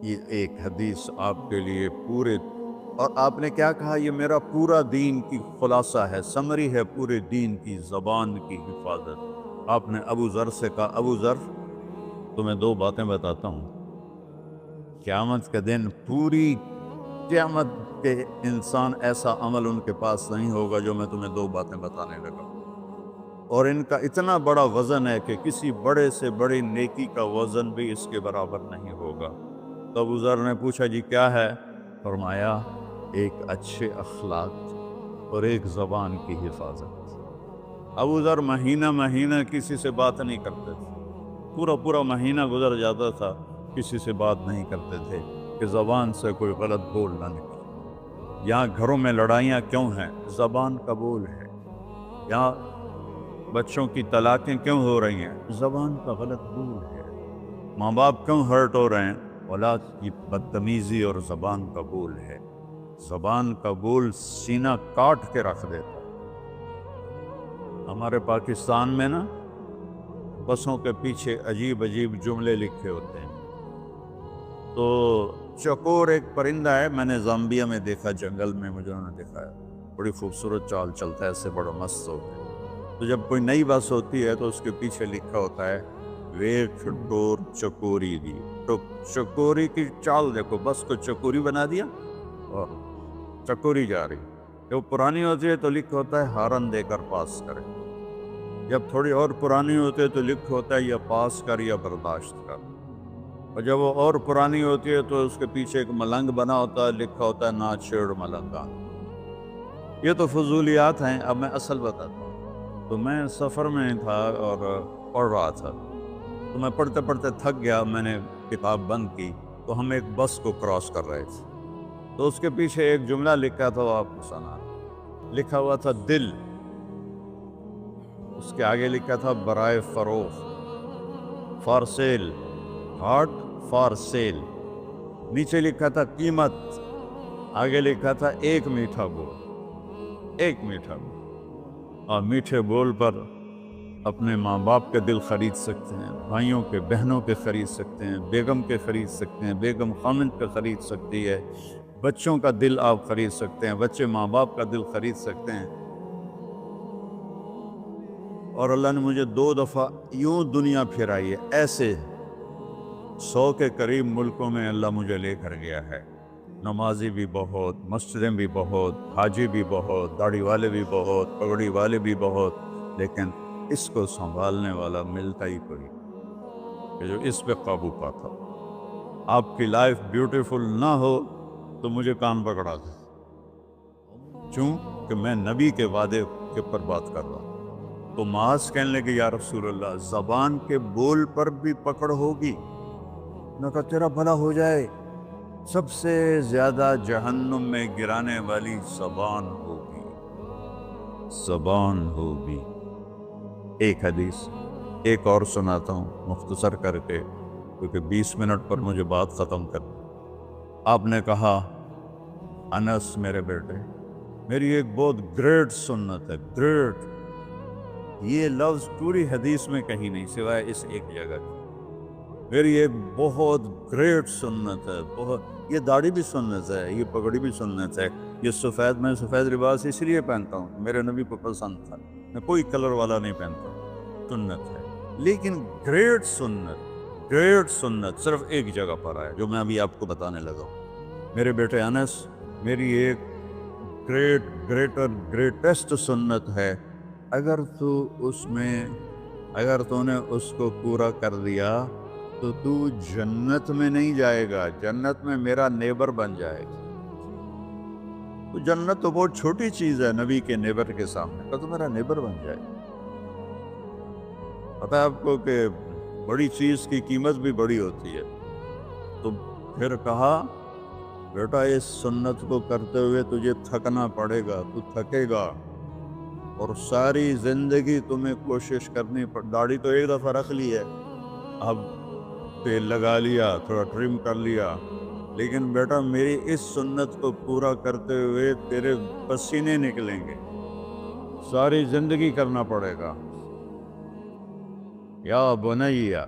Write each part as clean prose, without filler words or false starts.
یہ ایک حدیث آپ کے لیے پورے، اور آپ نے کیا کہا؟ یہ میرا پورا دین کی خلاصہ ہے، سمری ہے پورے دین کی، زبان کی حفاظت۔ آپ نے ابو ذر سے کہا، ابو ذر تمہیں دو باتیں بتاتا ہوں، قیامت کے دن پوری قیامت کے انسان ایسا عمل ان کے پاس نہیں ہوگا جو میں تمہیں دو باتیں بتانے لگا، اور ان کا اتنا بڑا وزن ہے کہ کسی بڑے سے بڑی نیکی کا وزن بھی اس کے برابر نہیں ہوگا۔ تو ابو ذر نے پوچھا جی کیا ہے؟ فرمایا ایک اچھے اخلاق اور ایک زبان کی حفاظت۔ ابو ذر مہینہ مہینہ کسی سے بات نہیں کرتے تھے، پورا پورا مہینہ گزر جاتا تھا کسی سے بات نہیں کرتے تھے کہ زبان سے کوئی غلط بول نہ نکلے۔ یہاں گھروں میں لڑائیاں کیوں ہیں؟ زبان کا بول ہے۔ یہاں بچوں کی طلاقیں کیوں ہو رہی ہیں؟ زبان کا غلط بول ہے۔ ماں باپ کیوں ہرٹ ہو رہے ہیں؟ اولاد کی بدتمیزی اور زبان کا بول ہے۔ زبان کا بول سینہ کاٹ کے رکھ دیتا ہے۔ ہمارے پاکستان میں نا بسوں کے پیچھے عجیب عجیب جملے لکھے ہوتے ہیں۔ تو چکور ایک پرندہ ہے، میں نے زامبیا میں دیکھا، جنگل میں مجھے انہوں نے دکھایا، بڑی خوبصورت چال چلتا ہے، ایسے بڑا مست ہو کے۔ تو جب کوئی نئی بس ہوتی ہے تو اس کے پیچھے لکھا ہوتا ہے ویٹ ڈور چکوری دی۔ تو چکوری کی چال دیکھو، بس کو چکوری بنا دیا اور چکوری جا رہی۔ جب پرانی ہوتی ہے تو لکھا ہوتا ہے ہارن دے کر پاس کرے، جب تھوڑی اور پرانی ہوتی ہے تو لکھا ہوتا ہے یا پاس کر یا برداشت کر، اور جب وہ اور پرانی ہوتی ہے تو اس کے پیچھے ایک ملنگ بنا ہوتا ہے، لکھا ہوتا ہے نا چھیڑ ملنگان۔ یہ تو فضولیات ہیں، اب میں اصل بتاتا ہوں۔ تو میں سفر میں تھا اور پڑھ رہا تھا، تو میں پڑھتے پڑھتے تھک گیا، میں نے کتاب بند کی، تو ہم ایک بس کو کراس کر رہے تھے، تو اس کے پیچھے ایک جملہ لکھا تھا، وہ آپ کو سنا، لکھا ہوا تھا دل، اس کے آگے لکھا تھا برائے فروخت، for sale, heart for sale, نیچے لکھا تھا قیمت، آگے لکھا تھا ایک میٹھا بول، ایک میٹھا بول۔ اور میٹھے بول پر اپنے ماں باپ کے دل خرید سکتے ہیں، بھائیوں کے بہنوں کے خرید سکتے ہیں، بیگم کے خرید سکتے ہیں، بیگم خامند کا خرید سکتی ہے، بچوں کا دل آپ خرید سکتے ہیں، بچے ماں باپ کا دل خرید سکتے ہیں۔ اور اللہ نے مجھے 2 دفعہ یوں دنیا پھرائی ہے، ایسے 100 کے قریب ملکوں میں اللہ مجھے لے کر گیا ہے، نمازی بھی بہت، مسجدیں بھی بہت، حاجی بھی بہت، داڑھی والے بھی بہت، پگڑی والے بھی بہت، لیکن اس کو سنبھالنے والا ملتا ہی کوئی کہ جو اس پہ قابو پاتا ہو۔ آپ کی لائف بیوٹیفل نہ ہو تو مجھے کان پکڑا دے، کیوں کہ میں نبی کے وعدے کے پر بات کر رہا ہوں۔ تو معاذ کہنے لگے یا رسول اللہ زبان کے بول پر بھی پکڑ ہوگی؟ میں کہا تیرا بھلا ہو جائے، سب سے زیادہ جہنم میں گرانے والی زبان ہوگی، زبان ہوگی۔ ایک حدیث ایک اور سناتا ہوں مختصر کر کے، کیونکہ 20 منٹ پر مجھے بات ختم کر۔ آپ نے کہا انس میرے بیٹے، میری ایک بہت گریٹ سنت ہے، گریٹ، یہ لفظ پوری حدیث میں کہیں نہیں سوائے اس ایک جگہ کی، میری ایک بہت گریٹ سنت ہے، بہت، یہ داڑھی بھی سنت ہے، یہ پگڑی بھی سنت ہے، یہ سفید، میں سفید لباس اس لیے پہنتا ہوں، میرے نبی کو پسند تھا، میں کوئی کلر والا نہیں پہنتا، سنت ہے، لیکن گریٹ سنت، گریٹ سنت صرف ایک جگہ پر ہے جو میں ابھی آپ کو بتانے لگا ہوں۔ میرے بیٹے انس، میری ایک گریٹسٹ سنت ہے، اگر تو نے اس کو پورا کر دیا تو جنت میں نہیں جائے گا، جنت میں میرا نیبر بن جائے گا۔ تو جنت تو بہت چھوٹی چیز ہے نبی کے نیبر کے سامنے، تو میرا نیبر بن جائے گا۔ پتہ ہے آپ کو کہ بڑی چیز کی قیمت بھی بڑی ہوتی ہے۔ تو پھر کہا بیٹا اس سنت کو کرتے ہوئے تجھے تھکنا پڑے گا، تو تھکے گا، اور ساری زندگی تمہیں کوشش کرنی داڑھی تو ایک دفعہ رکھ لی ہے، اب تیل لگا لیا، تھوڑا ٹرم کر لیا، لیکن بیٹا میری اس سنت کو پورا کرتے ہوئے تیرے پسینے نکلیں گے، ساری زندگی کرنا پڑے گا۔ یا بنیا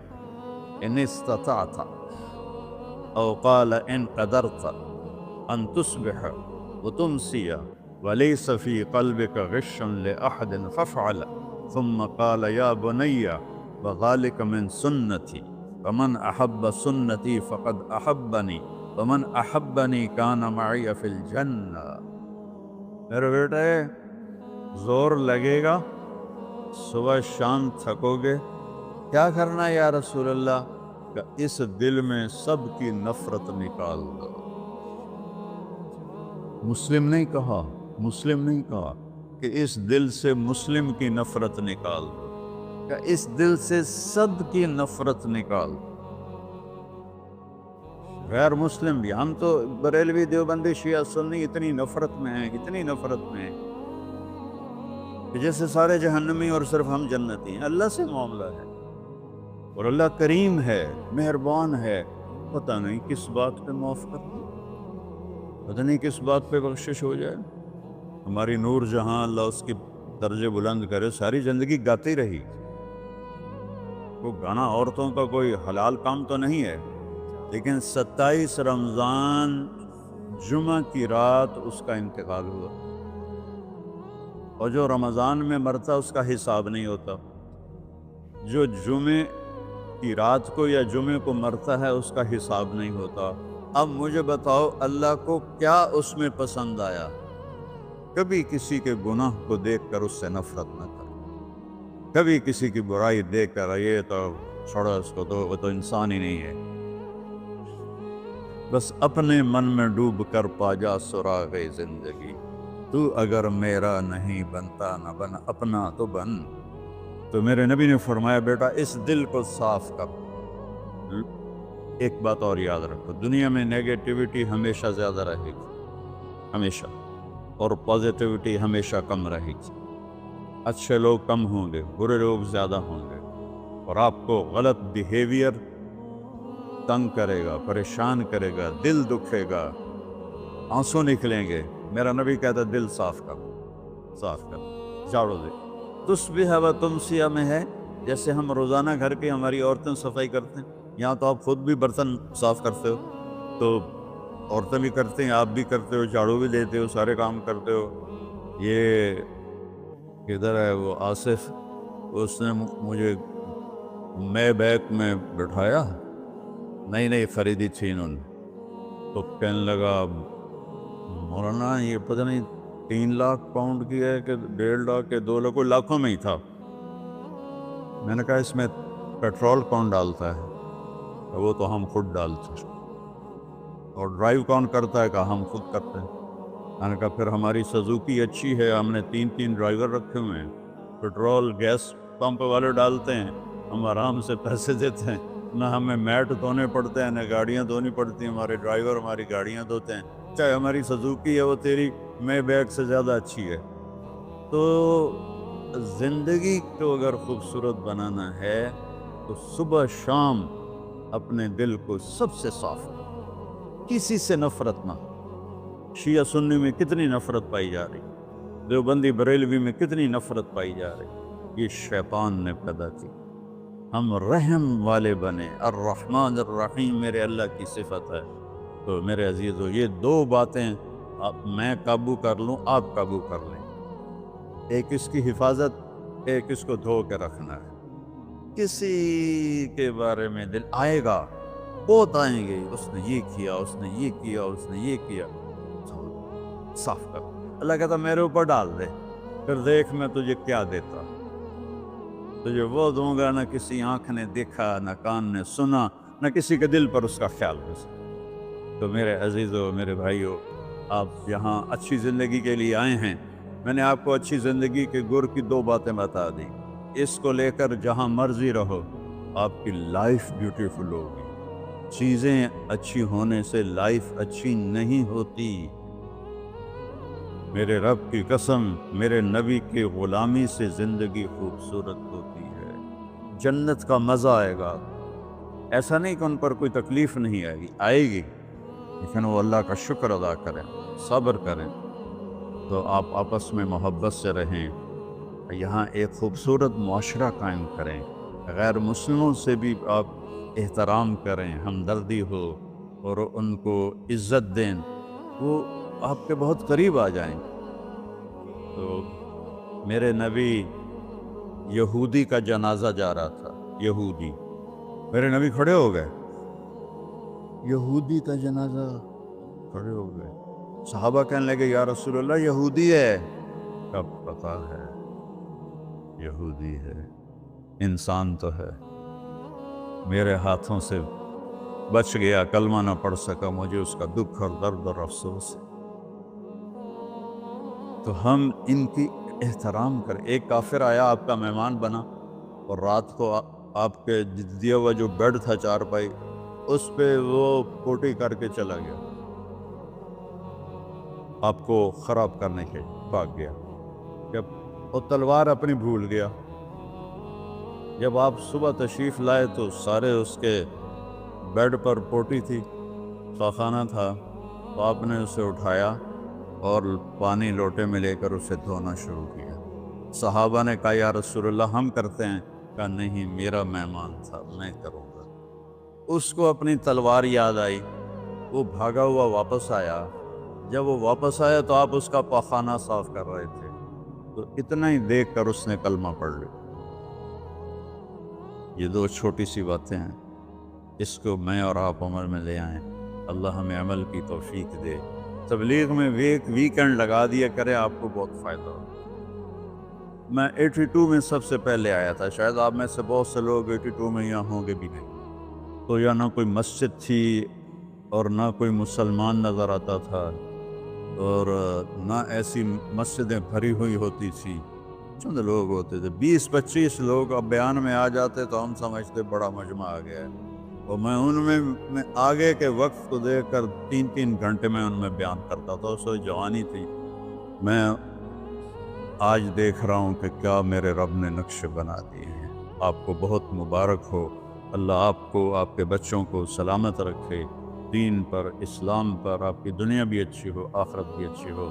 ان استطعت او قال ان قدرت ان تصبح وتمسي وليس في قلبك غش لأحد فافعل ثم قال يا بني وذلك من سنتي فمن أحب سنتي فقد أحبني ومن أحبني كان معي في الجنة. میرے بیٹے زور لگے گا، صبح شام تھکو گے، کیا کرنا ہے یا رسول اللہ؟ کہ اس دل میں سب کی نفرت نکال دو. مسلم نہیں کہا کہ اس دل سے مسلم کی نفرت نکال دو، کہ اس دل سے سب کی نفرت نکال دو. غیر مسلم بھی، ہم تو بریلوی دیوبندی شیعہ سنی اتنی نفرت میں ہیں کہ جیسے سارے جہنمی اور صرف ہم جنتی ہیں. اللہ سے معاملہ ہے اور اللہ کریم ہے، مہربان ہے. پتہ نہیں کس بات پہ معاف کر دے، پتہ نہیں کس بات پہ بخشش ہو جائے. ہماری نور جہاں، اللہ اس کی درجے بلند کرے، ساری زندگی گاتی رہی. وہ گانا عورتوں کا کوئی حلال کام تو نہیں ہے، لیکن 27 رمضان جمعہ کی رات اس کا انتقال ہوا، اور جو رمضان میں مرتا اس کا حساب نہیں ہوتا. جو جمعے کی رات کو یا جمعے کو مرتا ہے اس کا حساب نہیں ہوتا. اب مجھے بتاؤ اللہ کو کیا اس میں پسند آیا؟ کبھی کسی کے گناہ کو دیکھ کر اس سے نفرت نہ کر، کبھی کسی کی برائی دیکھ کر یہ تو چھوڑو اس کو، تو وہ تو انسان ہی نہیں ہے. بس اپنے من میں ڈوب کر پا جا سراغ زندگی، تو اگر میرا نہیں بنتا نہ بن اپنا تو بن. تو میرے نبی نے فرمایا بیٹا اس دل کو صاف کر. ایک بات اور یاد رکھو، دنیا میں نیگیٹیوٹی ہمیشہ زیادہ رہے گی، ہمیشہ، اور پازیٹیوٹی ہمیشہ کم رہے گی. اچھے لوگ کم ہوں گے، برے لوگ زیادہ ہوں گے، اور آپ کو غلط بیہیویئر تنگ کرے گا، پریشان کرے گا، دل دکھے گا، آنسو نکلیں گے. میرا نبی کہتا دل صاف کر، جھاڑو دے. تصبح و تمسیہ میں ہے جیسے ہم روزانہ گھر کے ہماری عورتیں صفائی کرتے ہیں. یہاں تو آپ خود بھی برتن صاف کرتے ہو، تو عورتیں بھی کرتے ہیں، آپ بھی کرتے ہو، جھاڑو بھی دیتے ہو، سارے کام کرتے ہو. یہ کدھر ہے وہ آصف، اس نے مجھے میں بیک میں بٹھایا، نئی خریدی تھی انہوں نے، تو کہنے لگا مولانا یہ پتہ نہیں 3 لاکھ پاؤنڈ کی ہے کہ 1.5 لاکھ کے 2 لاکھ، کوئی لاکھوں میں ہی تھا. میں نے کہا اس میں پیٹرول کون ڈالتا ہے؟ وہ تو ہم خود ڈالتے ہیں. اور ڈرائیو کون کرتا ہے؟ کہ ہم خود کرتے ہیں. میں نے کہا پھر ہماری سزوکی اچھی ہے، ہم نے 3 ڈرائیور رکھے ہوئے ہیں، پیٹرول گیس پمپ والے ڈالتے ہیں، ہم آرام سے پیسے دیتے ہیں، نہ ہمیں میٹ دھونے پڑتے ہیں، نہ گاڑیاں دھونی پڑتی ہیں، ہمارے ڈرائیور ہماری گاڑیاں دھوتے ہیں. چاہے ہماری سزوکی ہے وہ تیری میں بیگ سے زیادہ اچھی ہے. تو زندگی کو اگر خوبصورت بنانا ہے تو صبح شام اپنے دل کو سب سے صاف کرو، کسی سے نفرت نہ. شیعہ سنی میں کتنی نفرت پائی جا رہی، دیوبندی بریلوی میں کتنی نفرت پائی جا رہی، یہ شیطان نے پیدا کی. ہم رحم والے بنے، الرحمن الرحیم میرے اللہ کی صفت ہے. تو میرے عزیزو یہ 2 باتیں میں قابو کر لوں، آپ قابو کر لیں. ایک اس کی حفاظت، ایک اس کو دھو کے رکھنا ہے. کسی کے بارے میں دل آئے گا، بہت آئیں گے، اس نے یہ کیا، اس نے یہ کیا، اس نے یہ کیا، صاف کر. اللہ کہتا میرے اوپر ڈال دے، پھر دیکھ میں تجھے کیا دیتا. تجھے وہ دوں گا نہ کسی آنکھ نے دیکھا، نہ کان نے سنا، نہ کسی کے دل پر اس کا خیال ہو سکتا. تو میرے عزیزو، میرے بھائیو، آپ یہاں اچھی زندگی کے لیے آئے ہیں. میں نے آپ کو اچھی زندگی کے گر کی 2 باتیں بتا دی. اس کو لے کر جہاں مرضی رہو، آپ کی لائف بیوٹیفل ہوگی. چیزیں اچھی ہونے سے لائف اچھی نہیں ہوتی. میرے رب کی قسم، میرے نبی کی غلامی سے زندگی خوبصورت ہوتی ہے. جنت کا مزہ آئے گا. ایسا نہیں کہ ان پر کوئی تکلیف نہیں آئے گی، آئے گی، لیکن وہ اللہ کا شکر ادا کریں، صبر کریں. تو آپ آپس میں محبت سے رہیں، یہاں ایک خوبصورت معاشرہ قائم کریں. غیر مسلموں سے بھی آپ احترام کریں، ہمدردی ہو. اور ان کو عزت دیں، وہ آپ کے بہت قریب آ جائیں۔ تو میرے نبی یہودی کا جنازہ جا رہا تھا، یہودی، میرے نبی کھڑے ہو گئے، یہودی کا جنازہ، کھڑے ہو گئے۔ صحابہ کہنے لگے یا رسول اللہ یہودی ہے، کب پتا ہے یہودی ہے، انسان تو ہے، میرے ہاتھوں سے بچ گیا، کلمہ نہ پڑھ سکا، مجھے اس کا دکھ اور درد اور افسوس ہے۔ تو ہم ان کی احترام کریں۔ ایک کافر آیا، آپ کا مہمان بنا، اور رات کو آپ کے دیا ہوا جو بیڈ تھا چارپائی، اس پہ وہ پوٹی کر کے چلا گیا، آپ کو خراب کرنے کے بھاگ گیا، جب وہ تلوار اپنی بھول گیا۔ جب آپ صبح تشریف لائے تو سارے اس کے بیڈ پر پوٹی تھی، خانہ تھا، تو آپ نے اسے اٹھایا اور پانی لوٹے میں لے کر اسے دھونا شروع کیا۔ صحابہ نے کہا یا رسول اللہ ہم کرتے ہیں، کہا نہیں، میرا مہمان تھا، میں کروں گا۔ اس کو اپنی تلوار یاد آئی، وہ بھاگا ہوا واپس آیا۔ جب وہ واپس آیا تو آپ اس کا پاخانہ صاف کر رہے تھے، تو اتنا ہی دیکھ کر اس نے کلمہ پڑھ لیا۔ یہ دو چھوٹی سی باتیں ہیں، اس کو میں اور آپ عمل میں لے آئیں، اللہ ہمیں عمل کی توفیق دے۔ تبلیغ میں ویکنڈ لگا دیا کرے، آپ کو بہت فائدہ ہو۔ میں 82 میں سب سے پہلے آیا تھا، شاید آپ میں سے بہت سے لوگ 82 میں یہاں ہوں گے بھی نہیں، تو یا نہ کوئی مسجد تھی اور نہ کوئی مسلمان نظر آتا تھا، اور نہ ایسی مسجدیں بھری ہوئی ہوتی تھی، چند لوگ ہوتے تھے، 20-25 لوگ اب بیان میں آ جاتے تو ہم سمجھتے بڑا مجمع آ گیا ہے، اور میں ان میں آگے کے وقت کو دیکھ کر 3 گھنٹے میں ان میں بیان کرتا تھا۔ اس وقت جوانی تھی۔ میں آج دیکھ رہا ہوں کہ کیا میرے رب نے نقش بنا دیے ہیں۔ آپ کو بہت مبارک ہو، اللہ آپ کو، آپ کے بچوں کو سلامت رکھے، دین پر، اسلام پر، آپ کی دنیا بھی اچھی ہو، آخرت بھی اچھی ہو۔